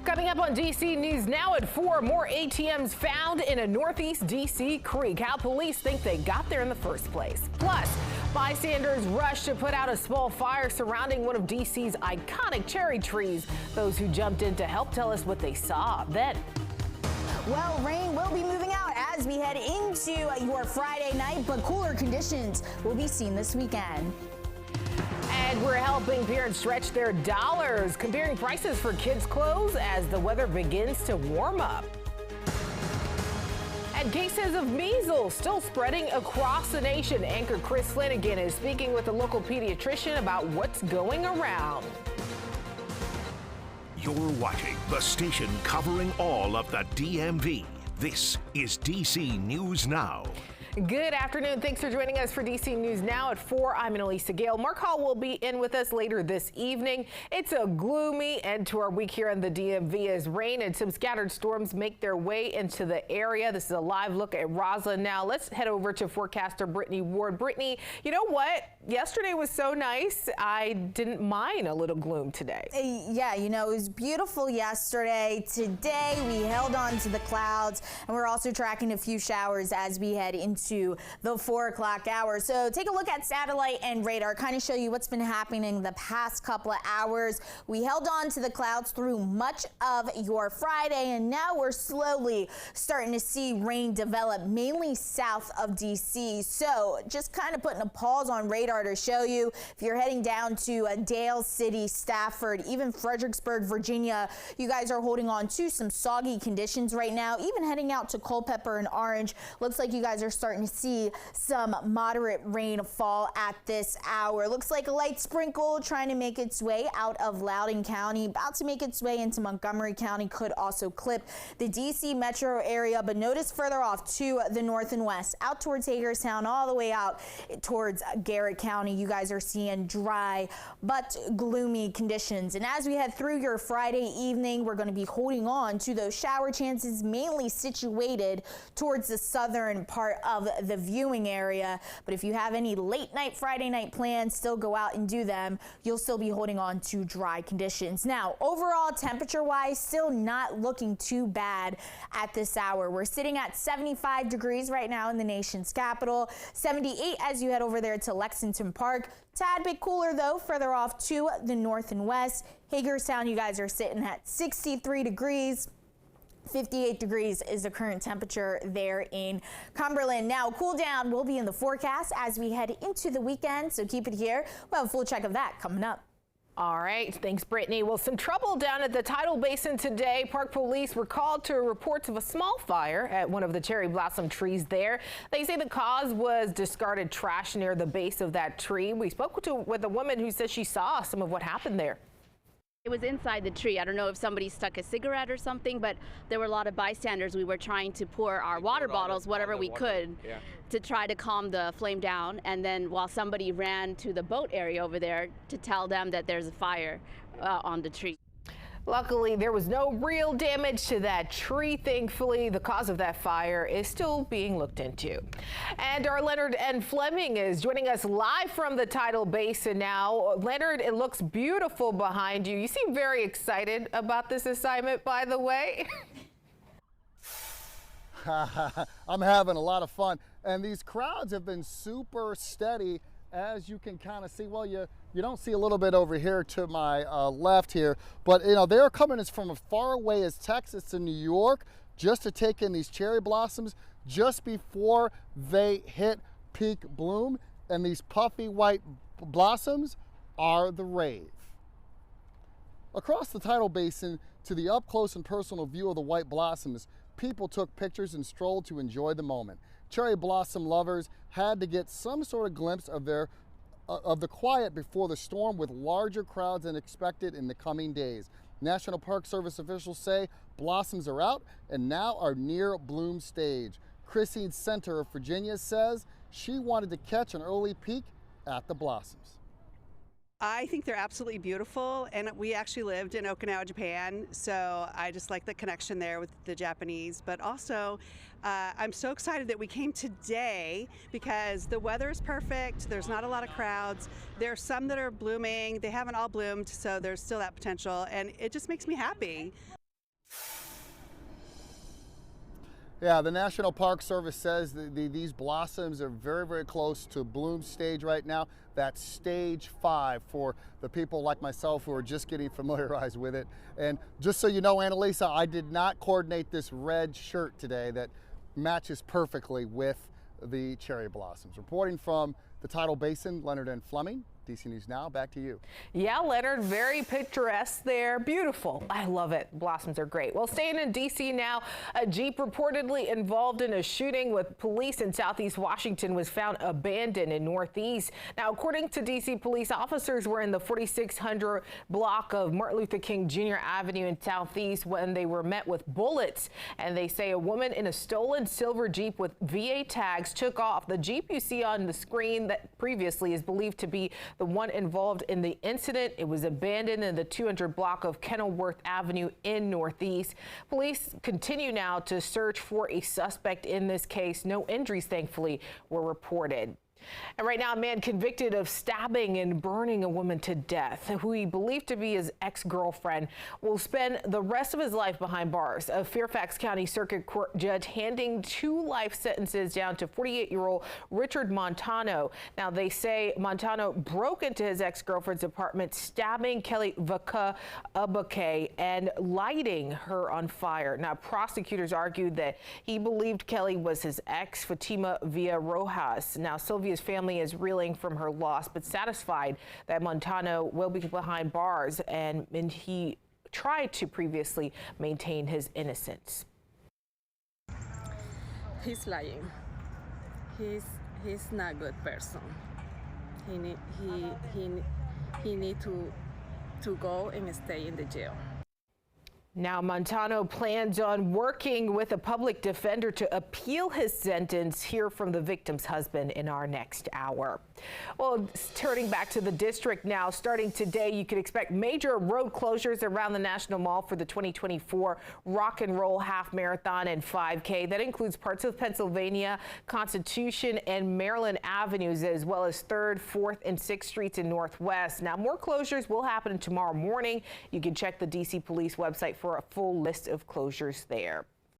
Coming up on DC News Now at 4, more ATMs found in a northeast DC creek. How police think they got there in the first place. Plus, bystanders rushed to put out a small fire surrounding one of DC's iconic cherry trees. Those who jumped in to help tell us what they saw. Then, well, rain will be moving out as we head into your Friday night, but cooler conditions will be seen this weekend. And we're helping parents stretch their dollars, comparing prices for kids' clothes as the weather begins to warm up. And cases of measles still spreading across the nation. Anchor Chris Flanagan is speaking with a local pediatrician about what's going around. You're watching the station covering all of the DMV. This is DC News Now. Good afternoon. Thanks for joining us for DC News Now at 4. I'm Annalisa Gale. Mark Hall will be in with us later this evening. It's a gloomy end to our week here in the DMV as rain and some scattered storms make their way into the area. This is a live look at Roslyn now. Let's head over to forecaster Brittany Ward. Brittany, you know what? Yesterday was so nice. I didn't mind a little gloom today. Yeah, you know, it was beautiful yesterday. Today we held on to the clouds, and we're also tracking a few showers as we head into the 4 o'clock hour. So take a look at satellite and radar, kind of show you what's been happening the past couple of hours. We held on to the clouds through much of your Friday, and now we're slowly starting to see rain develop mainly south of DC. So just kind of putting a pause on radar to show you if you're heading down to Dale City, Stafford, even Fredericksburg, Virginia, you guys are holding on to some soggy conditions right now. Even heading out to Culpeper and Orange, looks like you guys are starting to see some moderate rain fall at this hour. Looks like a light sprinkle trying to make its way out of Loudoun County, about to make its way into Montgomery County, could also clip the DC metro area, but notice further off to the north and west, out towards Hagerstown, all the way out towards Garrett County. You guys are seeing dry but gloomy conditions. And as we head through your Friday evening, we're going to be holding on to those shower chances, mainly situated towards the southern part of the viewing area. But if you have any late night Friday night plans, still go out and do them. You'll still be holding on to dry conditions. Now, overall temperature wise, still not looking too bad at this hour. We're sitting at 75 degrees right now in the nation's capital, 78 as you head over there to Lexington Park. Tad bit cooler though further off to the north and west. Hagerstown, you guys are sitting at 63 degrees. 58 degrees is the current temperature there in Cumberland. Now, cool down will be in the forecast as we head into the weekend, so keep it here. We'll have a full check of that coming up. All right. Thanks, Brittany. Well, some trouble down at the Tidal Basin today. Park police were called to reports of a small fire at one of the cherry blossom trees there. They say the cause was discarded trash near the base of that tree. We spoke with a woman who says she saw some of what happened there. It was inside the tree. I don't know if somebody stuck a cigarette or something, but there were a lot of bystanders. We were trying to pour our water bottles, whatever we could, to try to calm the flame down. And then while somebody ran to the boat area over there to tell them that there's a fire on the tree. Luckily, there was no real damage to that tree. Thankfully, the cause of that fire is still being looked into. And our Leonard N. Fleming is joining us live from the Tidal Basin now. Leonard, it looks beautiful behind you. You seem very excited about this assignment, by the way. I'm having a lot of fun. And these crowds have been super steady, as you can kind of see. Well, you don't see a little bit over here to my left here, but you know, they're coming as from as far away as Texas to New York just to take in these cherry blossoms just before they hit peak bloom. And these puffy white blossoms are the rave. Across the Tidal Basin to the up close and personal view of the white blossoms, people took pictures and strolled to enjoy the moment. Cherry blossom lovers had to get some sort of glimpse of the quiet before the storm, with larger crowds than expected in the coming days. National Park Service officials say blossoms are out and now are near bloom stage. Christine Center of Virginia says she wanted to catch an early peek at the blossoms. I think they're absolutely beautiful, and we actually lived in Okinawa, Japan, so I just like the connection there with the Japanese. But also, I'm so excited that we came today because the weather is perfect. There's not a lot of crowds. There are some that are blooming. They haven't all bloomed, so there's still that potential, and it just makes me happy. Yeah, the National Park Service says that these blossoms are very, very close to bloom stage right now. That's stage 5 for the people like myself who are just getting familiarized with it. And just so you know, Annalisa, I did not coordinate this red shirt today that matches perfectly with the cherry blossoms. Reporting from the Tidal Basin, Leonard N. Fleming, DC News Now, back to you. Yeah, Leonard, very picturesque there. Beautiful. I love it. Blossoms are great. Well, staying in DC now, a Jeep reportedly involved in a shooting with police in Southeast Washington was found abandoned in Northeast. Now, according to DC police, officers were in the 4600 block of Martin Luther King Jr. Avenue in Southeast when they were met with bullets. And they say a woman in a stolen silver Jeep with VA tags took off. The Jeep you see on the screen that previously is believed to be the one involved in the incident. It was abandoned in the 200 block of Kenilworth Avenue in Northeast. Police continue now to search for a suspect in this case. No injuries, thankfully, were reported. And right now, a man convicted of stabbing and burning a woman to death, who he believed to be his ex-girlfriend, will spend the rest of his life behind bars. A Fairfax County Circuit Court judge handing 2 life sentences down to 48-year-old Richard Montano. Now, they say Montano broke into his ex-girlfriend's apartment, stabbing Kelly Vaka Abake and lighting her on fire. Now, prosecutors argued that he believed Kelly was his ex, Fatima Villa Rojas. Now, Sylvia's family is reeling from her loss, but satisfied that Montano will be behind bars, and he tried to previously maintain his innocence. He's lying. He's not a good person. He need to go and stay in the jail. Now, Montano plans on working with a public defender to appeal his sentence. Hear from the victim's husband in our next hour. Well, turning back to the district now, starting today, you can expect major road closures around the National Mall for the 2024 Rock and Roll Half Marathon and 5K. That includes parts of Pennsylvania, Constitution, and Maryland Avenues, as well as 3rd, 4th, and 6th Streets in Northwest. Now, more closures will happen tomorrow morning. You can check the DC Police website for a full list of closures there.